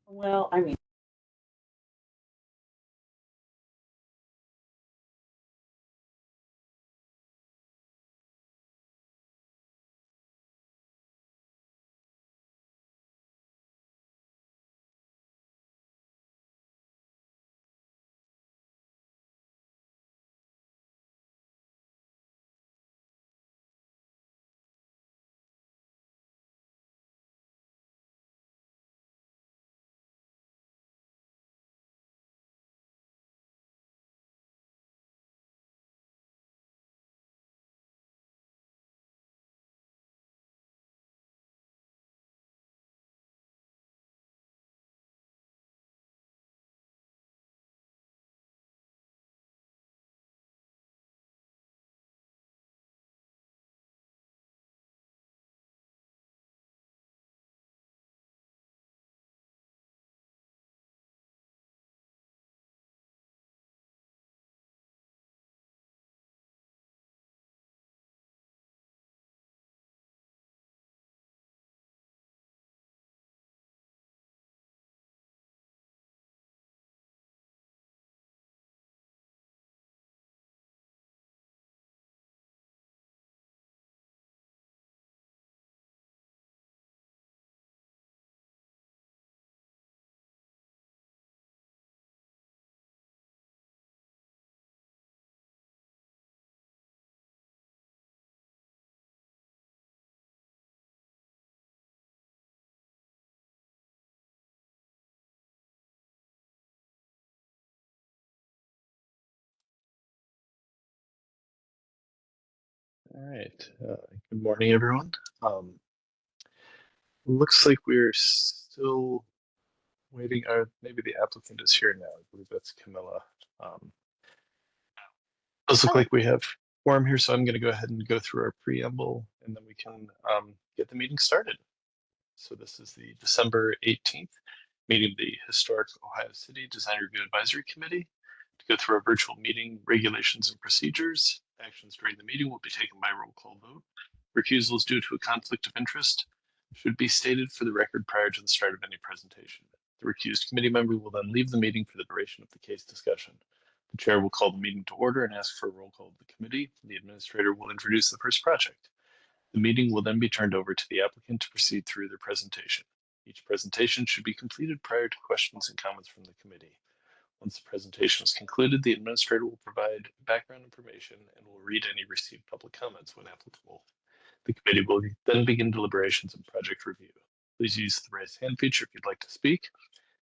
Well, I mean, All right. Good morning, everyone. Looks like we're still waiting. Maybe the applicant is here now. I believe that's Camilla. Um, does look Hello. like we have quorum here, so I'm going to go ahead and go through our preamble, and then we can get the meeting started. So this is the December 18th meeting of the Historic Ohio City Design Review Advisory Committee. To go through our virtual meeting regulations and procedures, actions during the meeting will be taken by roll call vote. Recusals due to a conflict of interest should be stated for the record prior to the start of any presentation. The recused committee member will then leave the meeting for the duration of the case discussion. The chair will call the meeting to order and ask for a roll call of the committee. The administrator will introduce the first project. The meeting will then be turned over to the applicant to proceed through their presentation. Each presentation should be completed prior to questions and comments from the committee. Once the presentation is concluded, the administrator will provide background information and will read any received public comments when applicable. The committee will then begin deliberations and project review. Please use the raise hand feature if you'd like to speak.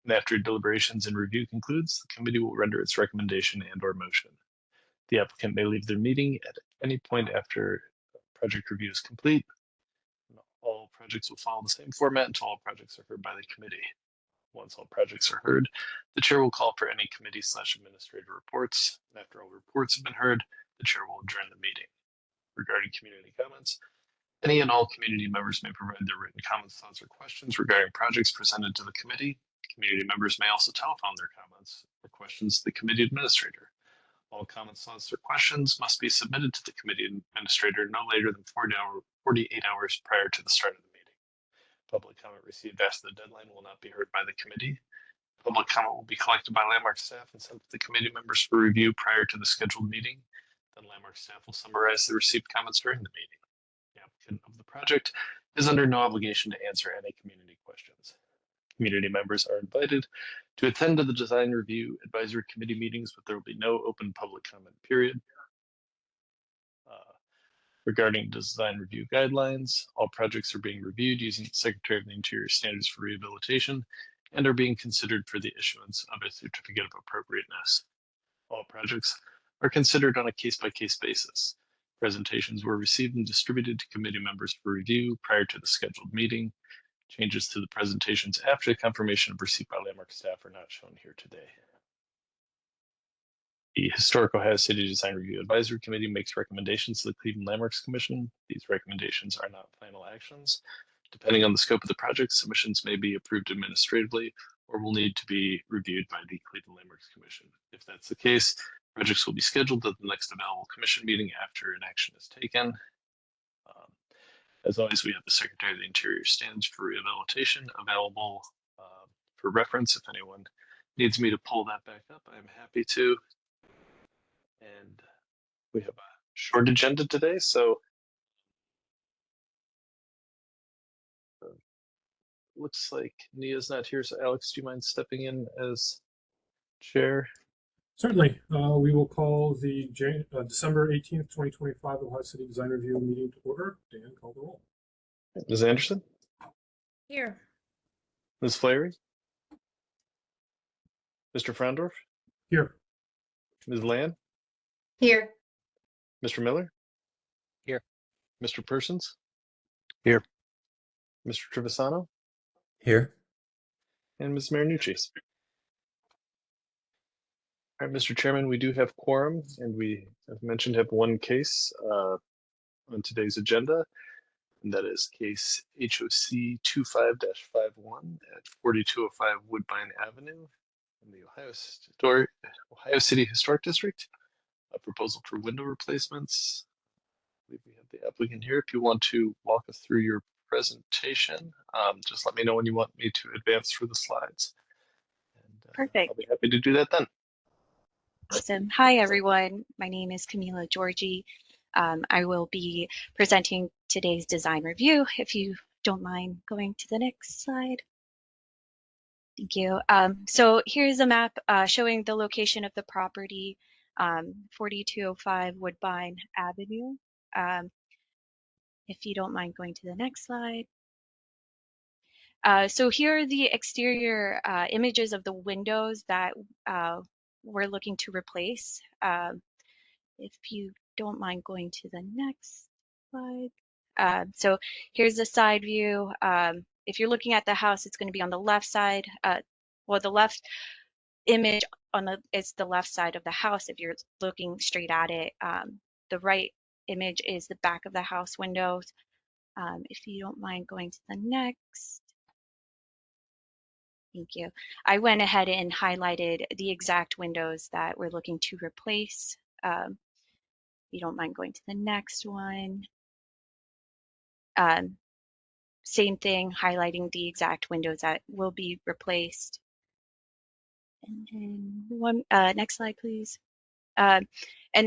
And after deliberations and review concludes, the committee will render its recommendation and/or motion. The applicant may leave their meeting at any point after project review is complete. All projects will follow the same format until all projects are heard by the committee. Once all projects are heard, the chair will call for any committee/administrator reports. And after all reports have been heard, the chair will adjourn the meeting. Regarding community comments, any and all community members may provide their written comments, thoughts, or questions regarding projects presented to the committee. Community members may also telephone their comments or questions to the committee administrator. All comments, thoughts, or questions must be submitted to the committee administrator no later than 48 hours prior to the start of the meeting. Public comment received after the deadline will not be heard by the committee. Public comment will be collected by Landmark staff and sent to the committee members for review prior to the scheduled meeting. Then Landmark staff will summarize the received comments during the meeting. The applicant of the project is under no obligation to answer any community questions. Community members are invited to attend to the design review advisory committee meetings, but there will be no open public comment period. Regarding design review guidelines, all projects are being reviewed using the Secretary of the Interior standards for rehabilitation and are being considered for the issuance of a certificate of appropriateness. All projects are considered on a case-by-case basis. Presentations were received and distributed to committee members for review prior to the scheduled meeting. Changes to the presentations after the confirmation of receipt by Landmark staff are not shown here today. The Historic Ohio City Design Review Advisory Committee makes recommendations to the Cleveland Landmarks Commission. These recommendations are not final actions. Depending on the scope of the project, submissions may be approved administratively or will need to be reviewed by the Cleveland Landmarks Commission. If that's the case, projects will be scheduled at the next available commission meeting after an action is taken. As always, we have the Secretary of the Interior stands for rehabilitation available for reference. If anyone needs me to pull that back up, I'm happy to. And we have a short agenda today, so looks like Nia's not here. So Alex, do you mind stepping in as chair? Certainly. We will call the December 18th, 2025 Ohio City Design Review meeting to order. Dan, call the roll. Ms. Anderson? Here. Ms. Flaherty? Mr. Frondorf? Here. Ms. Land? Here. Mr. Miller? Here. Mr. Persons? Here. Mr. Trevisano? Here. And Ms. Marinucci. All right, Mr. Chairman, we do have quorum, and we have mentioned have one case on today's agenda, and that is case HOC 25-51 at 4205 Woodbine Avenue in the Ohio City Historic District. A proposal for window replacements. I believe we have the applicant here. If you want to walk us through your presentation, just let me know when you want me to advance through the slides. And, Perfect. I'll be happy to do that then. Awesome. Hi, everyone. My name is Camila Georgie. I will be presenting today's design review. If you don't mind going to the next slide. Thank you. So here's a map showing the location of the property, 4205 Woodbine Avenue. If you don't mind going to the next slide. So here are the exterior images of the windows that we're looking to replace. If you don't mind going to the next slide. So here's the side view. If you're looking at the house, it's going to be on the left side. Well, the left image is the left side of the house if you're looking straight at it. The right image is the back of the house windows. If you don't mind going to the next. Thank you. I went ahead and highlighted the exact windows that we're looking to replace. If you don't mind going to the next one. Same thing, highlighting the exact windows that will be replaced. And then next slide, please. And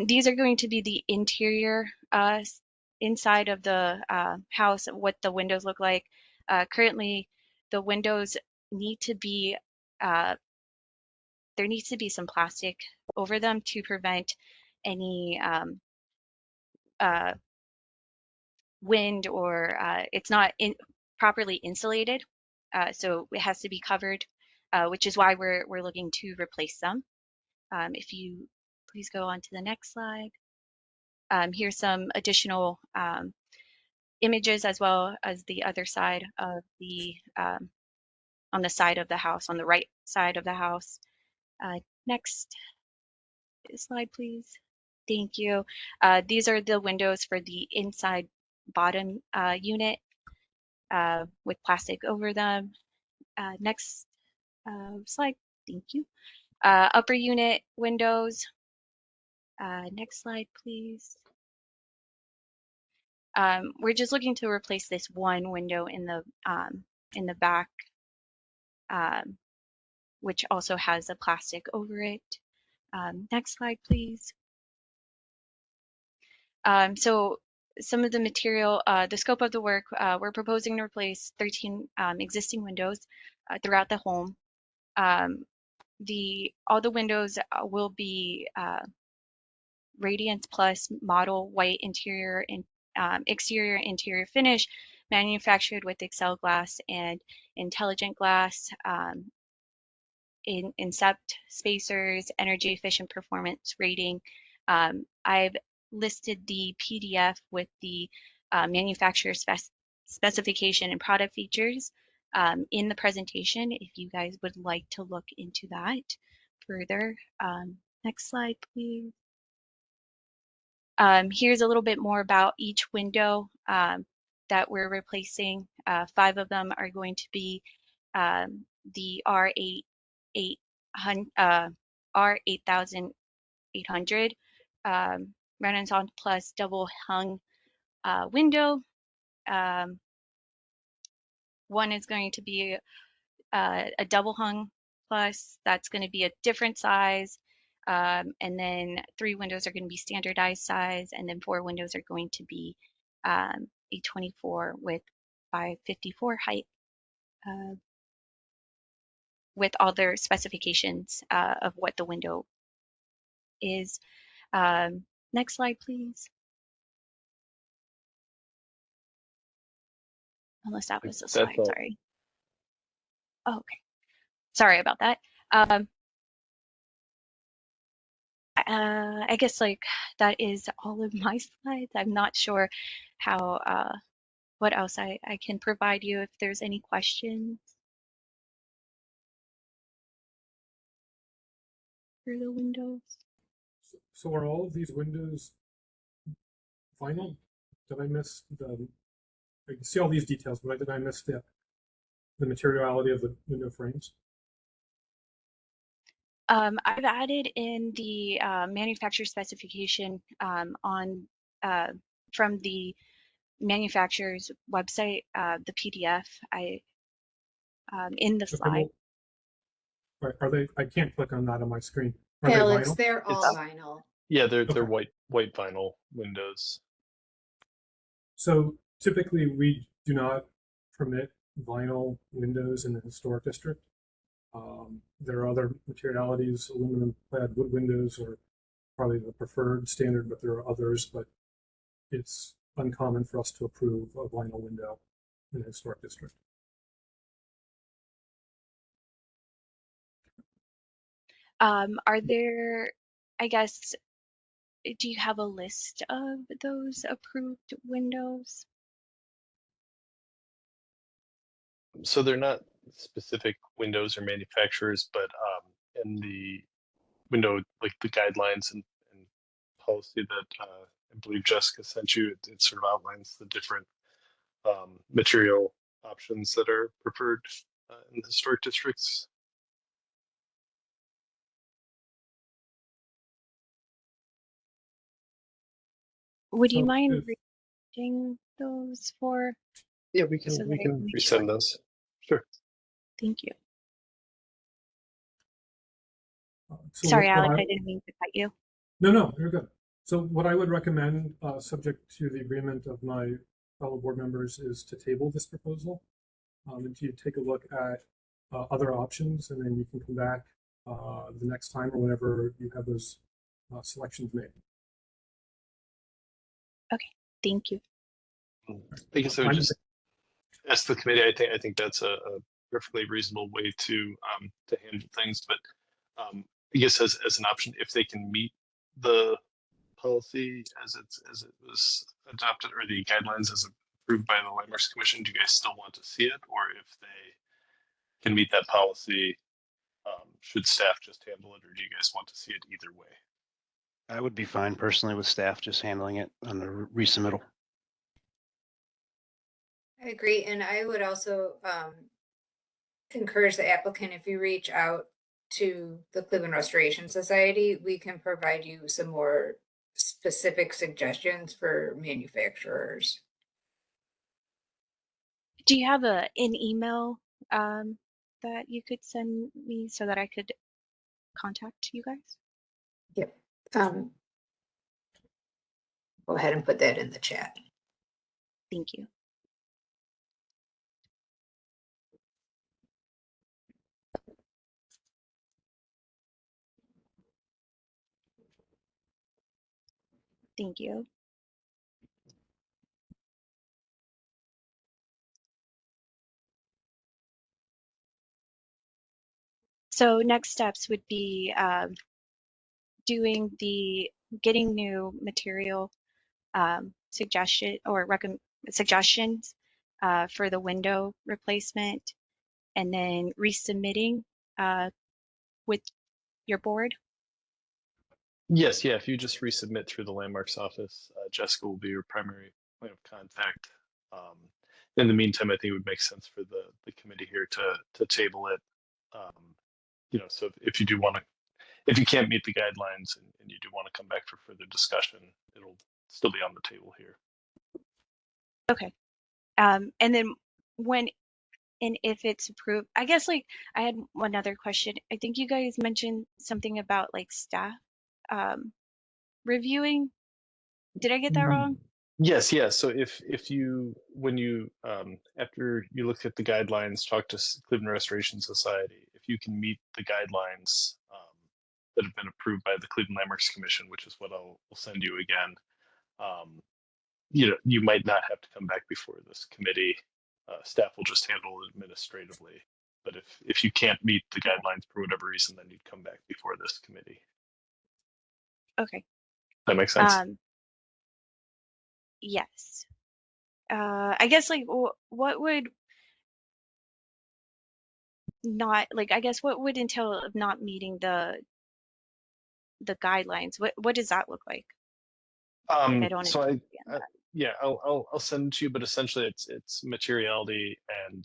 these are going to be the interior inside of the house, what the windows look like. Currently, the windows need to be, there needs to be some plastic over them to prevent any wind or it's not properly insulated. So it has to be covered, which is why we're looking to replace them. If you please go on to the next slide. Here's some additional images as well as the other side of the, on the side of the house, on the right side of the house. Next slide, please. Thank you. These are the windows for the inside bottom unit with plastic over them. Next slide. Thank you. Upper unit windows. Next slide, please. We're just looking to replace this one window in the back, which also has a plastic over it. Next slide, please. So some of the material, the scope of the work, we're proposing to replace 13 existing windows throughout the home. All the windows will be Radiance Plus model white interior and exterior interior finish, manufactured with Excel glass and intelligent glass, in Incept spacers, energy efficient performance rating. I've listed the PDF with the manufacturer specification and product features in the presentation if you guys would like to look into that further. Next slide, please. Here's a little bit more about each window that we're replacing. 5 of them are going to be the R8800 Renaissance Plus double hung window. One is going to be a double hung plus, that's going to be a different size. And then 3 windows are going to be standardized size, and then 4 windows are going to be a 24 width by 54 height, with all their specifications of what the window is. Next slide, please. Unless that was the That's slide, all. sorry. Oh, okay. Sorry about that. I guess like that is all of my slides. I'm not sure how what else I can provide you if there's any questions for the windows. So are all of these windows vinyl? Did I miss I can see all these details, but did I miss the materiality of the window frames? I've added in the manufacturer specification on from the manufacturer's website, the PDF. In the Okay, slide. well, are they? I can't click on that on my screen. Are they Alex, vinyl? they're all It's- vinyl. Yeah, they're Okay. white vinyl windows. So typically we do not permit vinyl windows in the historic district. There are other materialities, aluminum clad wood windows are probably the preferred standard, but there are others, but it's uncommon for us to approve a vinyl window in the historic district. Are there, I guess, do you have a list of those approved windows? So they're not specific windows or manufacturers, but in the window, like the guidelines and policy that I believe Jessica sent you, it sort of outlines the different material options that are preferred in historic districts. Would you So mind if- reading those for? Yeah, we can So that I can make resend sure. those. Sure. Thank you. so Sorry, what Alex, I- I didn't mean to cut you. No, you're good. So what I would recommend, subject to the agreement of my fellow board members, is to table this proposal. And to take a look at other options, and then you can come back the next time or whenever you have those selections made. Thank you. I guess I would I'm- just ask the committee. I think that's a perfectly reasonable way to handle things. But I guess as an option, if they can meet the policy as it was adopted, or the guidelines as approved by the Landmarks Commission, do you guys still want to see it? Or if they can meet that policy, should staff just handle it, or do you guys want to see it either way? I would be fine personally with staff just handling it on the resubmittal. I agree, and I would also encourage the applicant, if you reach out to the Cleveland Restoration Society, we can provide you some more specific suggestions for manufacturers. Do you have an email that you could send me so that I could contact you guys? Yep. Go ahead and put that in the chat. Thank you. Thank you. So next steps would be getting new material suggestions for the window replacement, and then resubmitting with your board. Yes, yeah. If you just resubmit through the Landmarks office, Jessica will be your primary point of contact. In the meantime, I think it would make sense for the committee here to table it. So if you do want to, if you can't meet the guidelines and you do want to come back for further discussion, it'll still be on the table here. Okay. And then when And if it's approved, I guess like I had one other question. I think you guys mentioned something about like staff reviewing. Did I get that wrong? Yes, yes. So if you when you after you look at the guidelines, talk to Cleveland Restoration Society, if you can meet the guidelines that have been approved by the Cleveland Landmarks Commission, which is what I'll send you again, you might not have to come back before this committee. Staff will just handle it administratively. But if you can't meet the guidelines for whatever reason, then you'd come back before this committee. Okay. That makes sense. Yes. I guess like what would not like I guess what would entail of not meeting the guidelines? What does that look like? Like I don't So understand I that. yeah, I'll send it to you, but essentially it's materiality and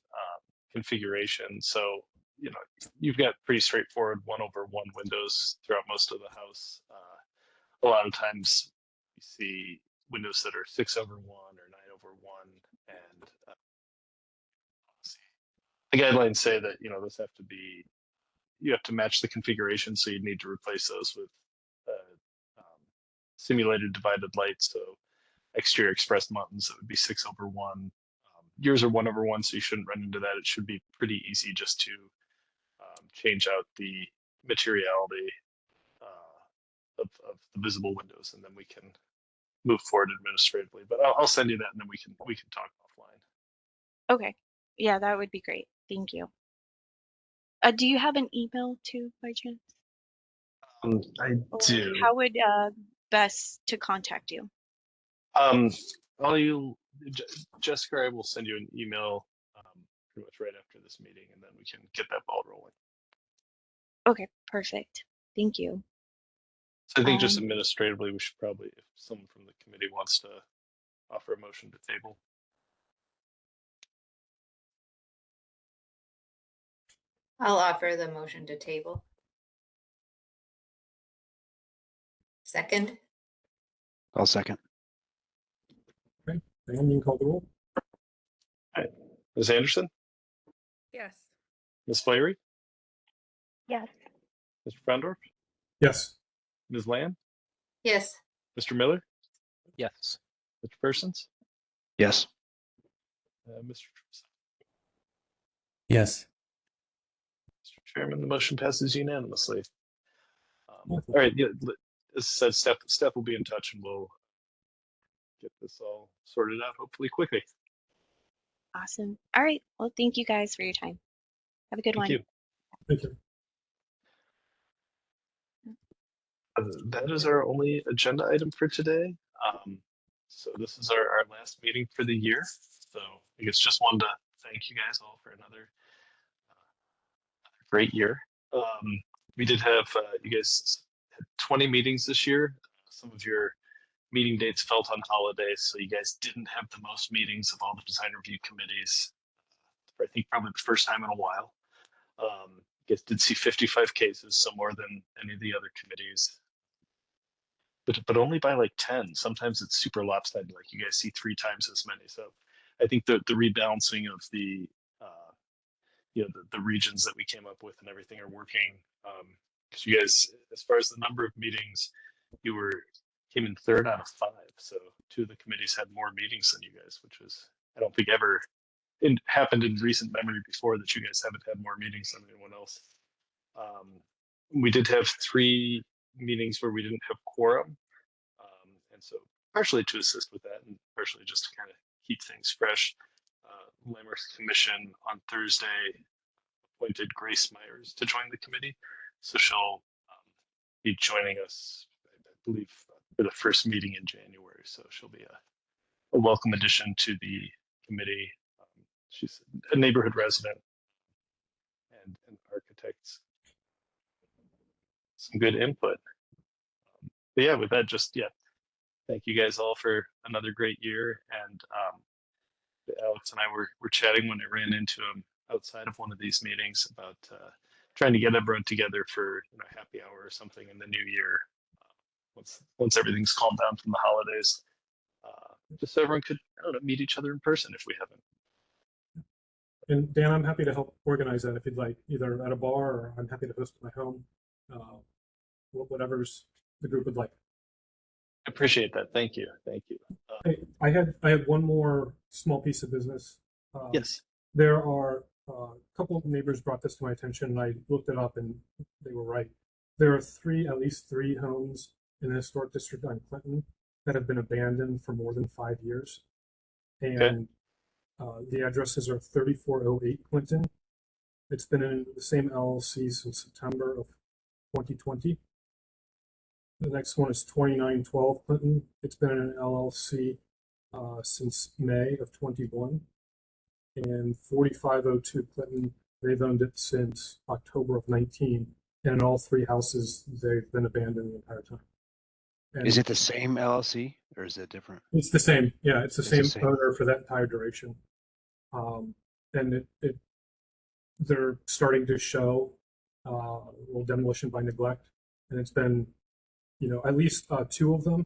configuration. So you've got pretty straightforward 1/1 windows throughout most of the house. A lot of times you see windows that are 6/1 or 9/1, and let's see. The guidelines say that those have to be you have to match the configuration, so you need to replace those with simulated divided light. So exterior express buttons that would be 6/1. Yours are 1/1, so you shouldn't run into that. It should be pretty easy just to change out the materiality of the visible windows, and then we can move forward administratively. But I'll send you that, and then we can talk offline. Okay. Yeah, that would be great. Thank you. Do you have an email too, by chance? I Or do. how would best to contact you? Jessica, I will send you an email pretty much right after this meeting, and then we can get that ball rolling. Okay, perfect. Thank you. So I think just administratively, we should probably, if someone from the committee wants to offer a motion to table. I'll offer the motion to table. Second, I'll second. Dan, you can call the roll. Ms. Anderson, Yes. Ms. Flaherty, Yes. Mr. Frondorf, Yes. Ms. Land, yes, Mr. Miller, Yes. Mr. Persons, Yes. Mr. Truesdale. Yes. Mr. Chairman, the motion passes unanimously. All Wonderful. right, yeah, as I said, Steph will be in touch, and we'll get this all sorted out hopefully quickly. Awesome. All right. Well, thank you guys for your time. Have a good Thank one. you. Thank you. That is our only agenda item for today. So this is our last meeting for the year. So I guess just wanted to thank you guys all for another great year. We did have, you guys had 20 meetings this year. Some of your meeting dates fell on holidays, so you guys didn't have the most meetings of all the design review committees. I think probably the first time in a while. You guys did see 55 cases, so more than any of the other committees. But only by like 10. Sometimes it's super lopsided, like you guys see 3 times as many. So I think the rebalancing of the the regions that we came up with and everything are working. Because you guys, as far as the number of meetings, you came in 3rd out of 5. So 2 of the committees had more meetings than you guys, which was I don't think ever happened in recent memory before that you guys haven't had more meetings than anyone else. We did have 3 meetings where we didn't have quorum, and so partially to assist with that, and partially just to kind of keep things fresh. Landmarks Commission on Thursday appointed Grace Myers to join the committee, so she'll be joining us, I believe, for the first meeting in January. So she'll be a welcome addition to the committee. She's a neighborhood resident and an architect. Some good input. But yeah, with that, thank you guys all for another great year. And Alex and I were chatting when I ran into him outside of one of these meetings about trying to get everyone together for happy hour or something in the new year, once everything's calmed down from the holidays, just so everyone could meet each other in person if we haven't. And Dan, I'm happy to help organize that if you'd like, either at a bar or I'm happy to host at my home. Whatever's the group would like. I appreciate that. Thank you. Thank you. Hey, I had one more small piece of business. Yes. There are a couple of neighbors brought this to my attention, and I looked it up, and they were right. There are at least three homes in the historic district on Clinton that have been abandoned for more than 5 years, and the addresses are 3408 Clinton. It's been in the same LLC since September of 2020. The next one is 2912 Clinton. It's been in an LLC since May of 21. And 4502 Clinton, they've owned it since October of 19. And in all three houses, they've been abandoned the entire time. And Is it the same LLC or is it different? it's the same. Yeah, it's the It's same the same. owner for that entire duration. And they're starting to show a little demolition by neglect. And it's been, at least two of them,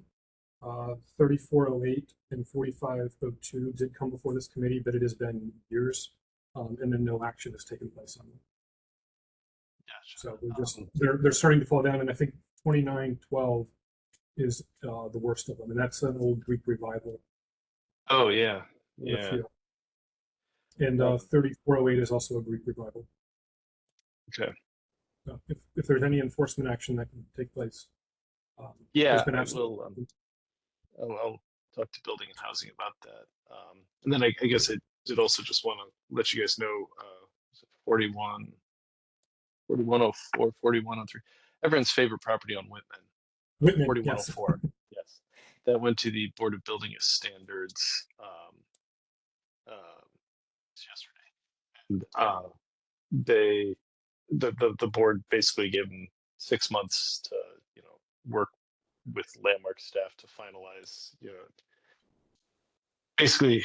3408 and 4502 did come before this committee, but it has been years, and then no action has taken place on them. So they're starting to fall down, and I think 2912 is the worst of them, and that's an old Greek revival. Oh yeah. Yeah. Field. And 3408 is also a Greek revival. Okay. So if there's any enforcement action that can take place, Yeah, there's been I absolute- will. I'll talk to building and housing about that. And then I guess I did also just want to let you guys know, 41, 4104, 4103, everyone's favorite property on Whitman, Whitman, yes. 4104. Yes, that went to the Board of Building Standards yesterday, and the board basically gave them 6 months to work with Landmark staff to finalize, basically,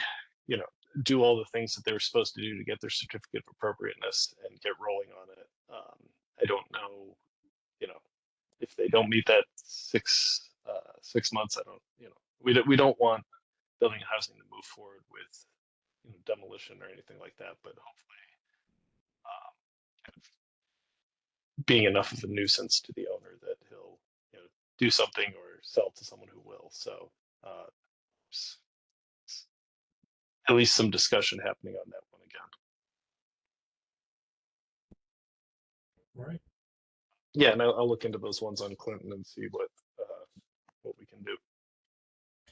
do all the things that they were supposed to do to get their certificate of appropriateness and get rolling on it. I don't know, if they don't meet that 6 months, I don't, we don't want building and housing to move forward with demolition or anything like that, but hopefully kind of being enough of a nuisance to the owner that he'll do something or sell to someone who will. So at least some discussion happening on that one again. All right. Yeah, and I'll look into those ones on Clinton and see what we can do.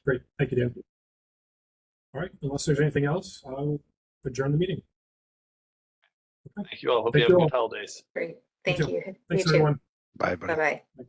Great. Thank you, Dan. All right. Unless there's anything else, I'll adjourn the meeting. Thank you all. Hope Thank you have you good holidays. Great. Thank You you. Thanks, You too. everyone. Bye, buddy. Bye-bye.